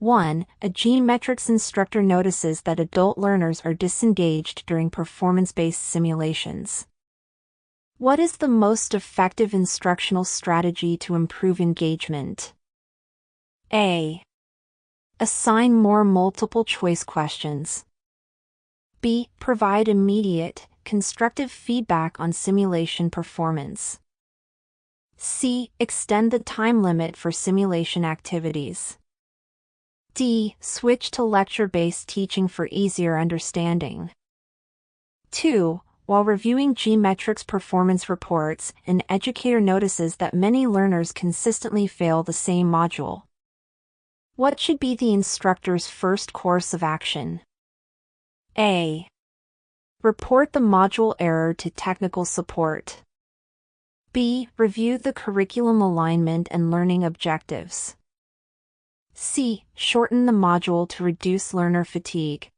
1. A GMetrix instructor notices that adult learners are disengaged during performance-based simulations. What is the most effective instructional strategy to improve engagement? A. Assign more multiple-choice questions. B. Provide immediate, constructive feedback on simulation performance. C. Extend the time limit for simulation activities. D. Switch to lecture-based teaching for easier understanding. 2. While reviewing GMetrix performance reports, an educator notices that many learners consistently fail the same module. What should be the instructor's first course of action? A. Report the module error to technical support. B. Review the curriculum alignment and learning objectives. C. Shorten the module to reduce learner fatigue.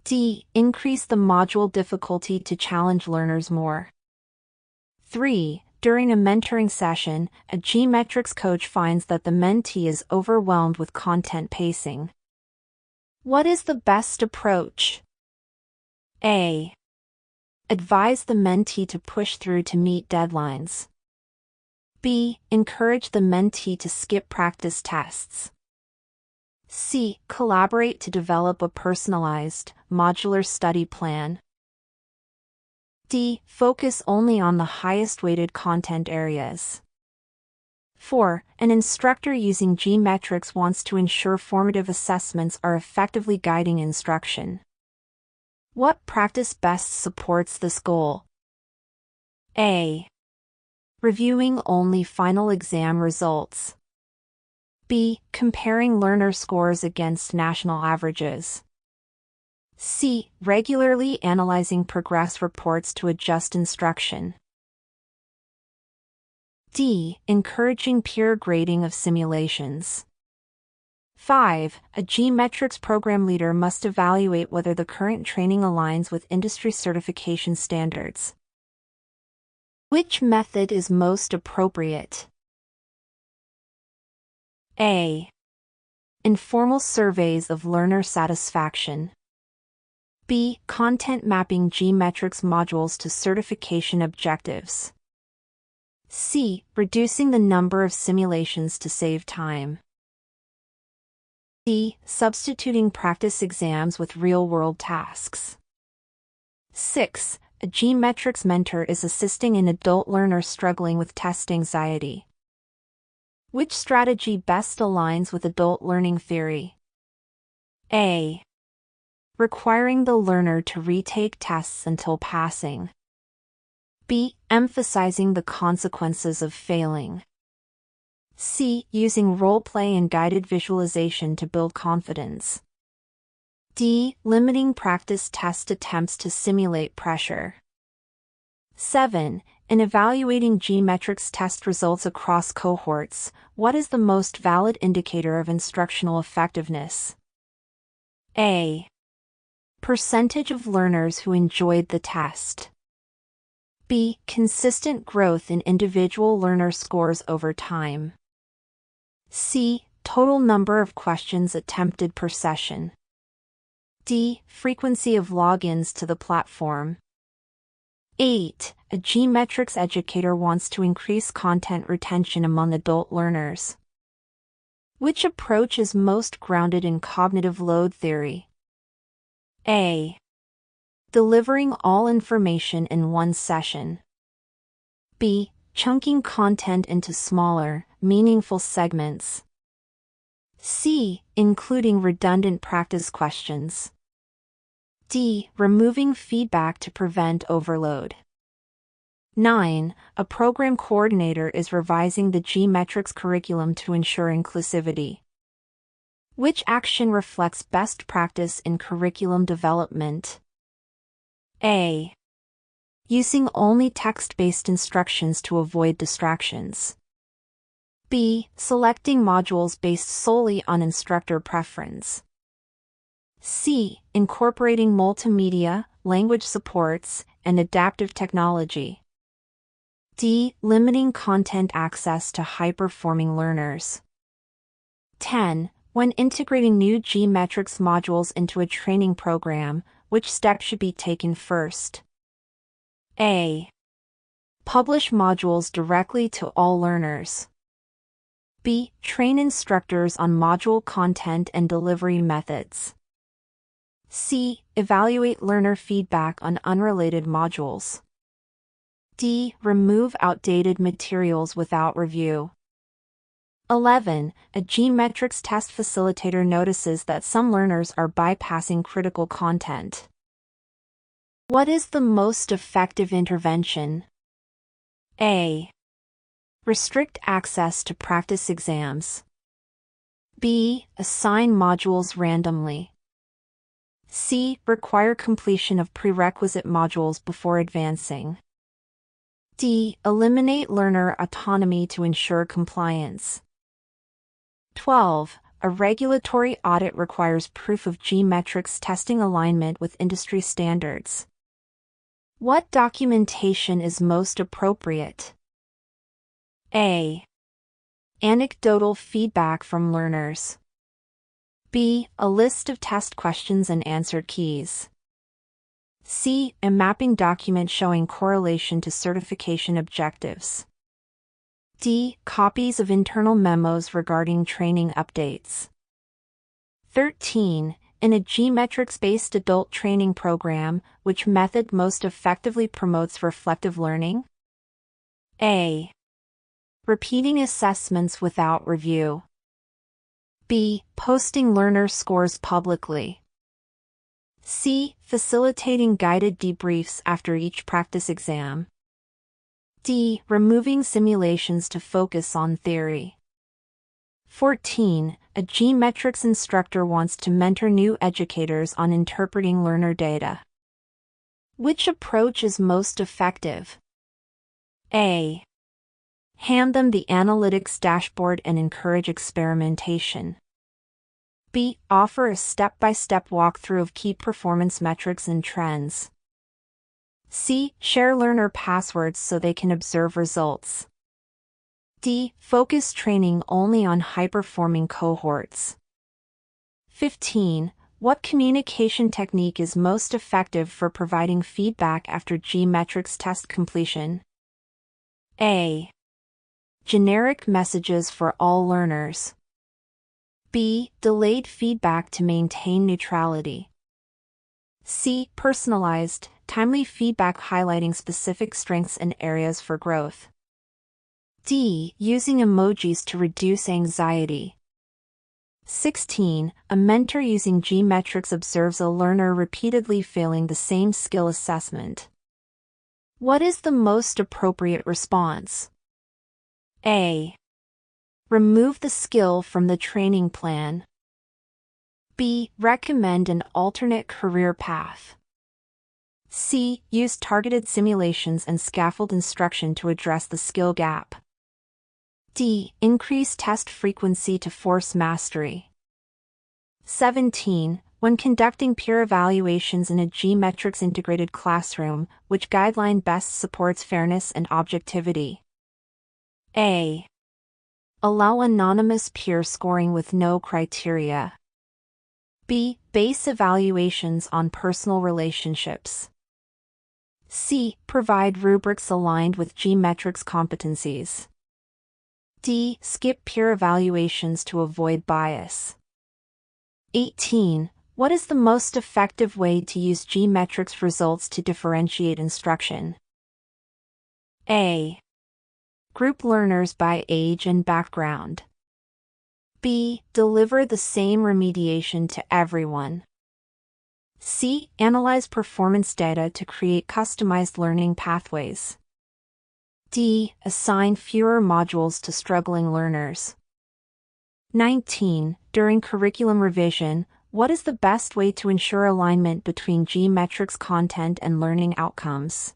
D. Increase the module difficulty to challenge learners more. 3. During a mentoring session, a GMetrix coach finds that the mentee is overwhelmed with content pacing. What is the best approach? A. Advise the mentee to push through to meet deadlines. B. Encourage the mentee to skip practice tests. C. Collaborate to develop a personalized, modular study plan. D. Focus only on the highest-weighted content areas. 4. An instructor using GMetrix wants to ensure formative assessments are effectively guiding instruction. What practice best supports this goal? A. Reviewing only final exam results. B. Comparing learner scores against national averages. C. Regularly analyzing progress reports to adjust instruction. D. Encouraging peer grading of simulations. 5. A GMetrix program leader must evaluate whether the current training aligns with industry certification standards. Which method is most appropriate? A. Informal surveys of learner satisfaction. B. Content mapping GMetrix modules to certification objectives. C. Reducing the number of simulations to save time. D. Substituting practice exams with real-world tasks. 6. A GMetrix mentor is assisting an adult learner struggling with test anxiety. Which strategy best aligns with adult learning theory? A. Requiring the learner to retake tests until passing. B. Emphasizing the consequences of failing. C. Using role-play and guided visualization to build confidence. D. Limiting practice test attempts to simulate pressure. 7. In evaluating GMetrix test results across cohorts, what is the most valid indicator of instructional effectiveness? A. Percentage of learners who enjoyed the test. B. Consistent growth in individual learner scores over time. C. Total number of questions attempted per session. D. Frequency of logins to the platform. 8. A GMetrix educator wants to increase content retention among adult learners. Which approach is most grounded in cognitive load theory? A. Delivering all information in one session. B. Chunking content into smaller, meaningful segments. C. Including redundant practice questions. D. Removing feedback to prevent overload. 9. A program coordinator is revising the GMetrix curriculum to ensure inclusivity. Which action reflects best practice in curriculum development? A. Using only text-based instructions to avoid distractions. B. Selecting modules based solely on instructor preference. C. Incorporating multimedia, language supports, and adaptive technology. D. Limiting content access to high-performing learners. 10. When integrating new GMetrix modules into a training program, which step should be taken first? A. Publish modules directly to all learners. B. Train instructors on module content and delivery methods. C. Evaluate learner feedback on unrelated modules. D. Remove outdated materials without review. 11. A GMetrix test facilitator notices that some learners are bypassing critical content. What is the most effective intervention? A. Restrict access to practice exams. B. Assign modules randomly. C. Require completion of prerequisite modules before advancing. D. Eliminate learner autonomy to ensure compliance. 12. A regulatory audit requires proof of GMetrix testing alignment with industry standards. What documentation is most appropriate? A. Anecdotal feedback from learners. B. A list of test questions and answered keys. C. A mapping document showing correlation to certification objectives. D. Copies of internal memos regarding training updates. 13. In a GMetrix-based adult training program, which method most effectively promotes reflective learning? A. Repeating assessments without review. B. Posting learner scores publicly. C. Facilitating guided debriefs after each practice exam. D. Removing simulations to focus on theory. 14. A GMetrix instructor wants to mentor new educators on interpreting learner data. Which approach is most effective? A. Hand them the analytics dashboard and encourage experimentation. B. Offer a step-by-step walkthrough of key performance metrics and trends. C. Share learner passwords so they can observe results. D. Focus training only on high-performing cohorts. 15. What communication technique is most effective for providing feedback after GMetrix test completion? A. Generic messages for all learners. B. Delayed feedback to maintain neutrality. C. Personalized, timely feedback highlighting specific strengths and areas for growth. D. Using emojis to reduce anxiety. 16. A mentor using GMetrix observes a learner repeatedly failing the same skill assessment. What is the most appropriate response? A. Remove the skill from the training plan. B. Recommend an alternate career path. C. Use targeted simulations and scaffold instruction to address the skill gap. D. Increase test frequency to force mastery. 17. When conducting peer evaluations in a GMetrix integrated classroom, which guideline best supports fairness and objectivity? A. Allow anonymous peer scoring with no criteria. B. Base evaluations on personal relationships. C. Provide rubrics aligned with GMetrix competencies. D. Skip peer evaluations to avoid bias. 18. What is the most effective way to use GMetrix results to differentiate instruction? A. Group learners by age and background. B. Deliver the same remediation to everyone. C. Analyze performance data to create customized learning pathways. D. Assign fewer modules to struggling learners. 19. During curriculum revision, what is the best way to ensure alignment between GMetrix content and learning outcomes?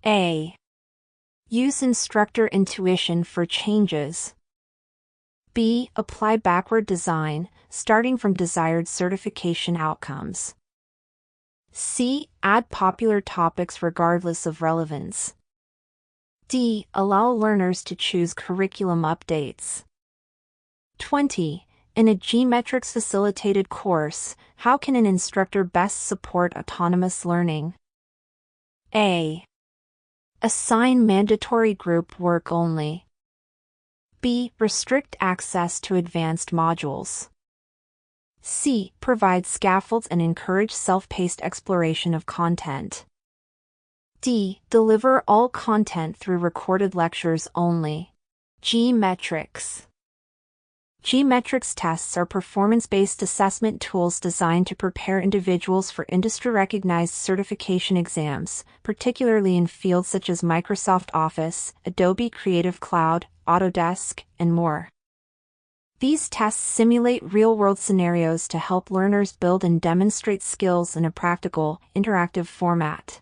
A. Use instructor intuition for changes. B. Apply backward design, starting from desired certification outcomes. C. Add popular topics regardless of relevance. D. Allow learners to choose curriculum updates. 20. In a GMetrix facilitated course, how can an instructor best support autonomous learning? A. Assign mandatory group work only. B. Restrict access to advanced modules. C. Provide scaffolds and encourage self-paced exploration of content. D. Deliver all content through recorded lectures only. GMetrix. GMetrix tests are performance-based assessment tools designed to prepare individuals for industry-recognized certification exams, particularly in fields such as Microsoft Office, Adobe Creative Cloud, Autodesk, and more. These tests simulate real-world scenarios to help learners build and demonstrate skills in a practical, interactive format.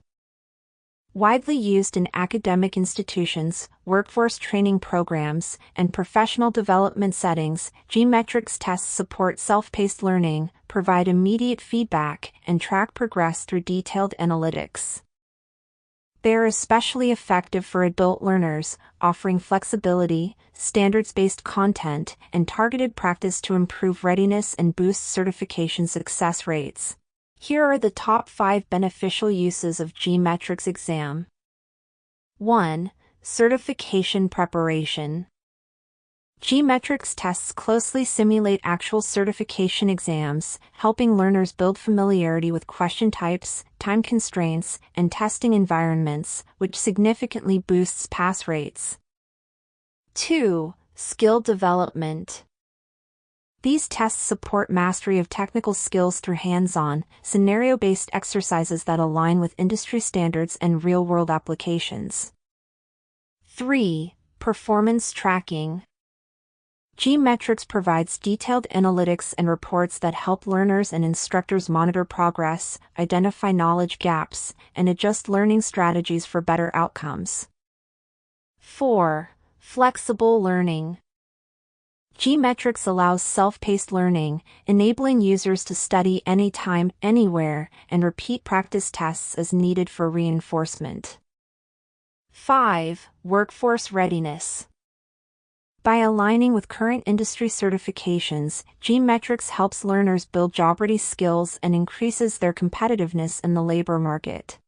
Widely used in academic institutions, workforce training programs, and professional development settings, GMetrix tests support self-paced learning, provide immediate feedback, and track progress through detailed analytics. They are especially effective for adult learners, offering flexibility, standards-based content, and targeted practice to improve readiness and boost certification success rates. Here are the top 5 beneficial uses of GMetrix exam. 1. Certification preparation. GMetrix tests closely simulate actual certification exams, helping learners build familiarity with question types, time constraints, and testing environments, which significantly boosts pass rates. 2. Skill development. These tests support mastery of technical skills through hands-on, scenario-based exercises that align with industry standards and real-world applications. 3. Performance tracking. GMetrix provides detailed analytics and reports that help learners and instructors monitor progress, identify knowledge gaps, and adjust learning strategies for better outcomes. 4. Flexible learning. GMetrix allows self-paced learning, enabling users to study anytime, anywhere, and repeat practice tests as needed for reinforcement. 5. Workforce readiness. By aligning with current industry certifications, GMetrix helps learners build job-ready skills and increases their competitiveness in the labor market.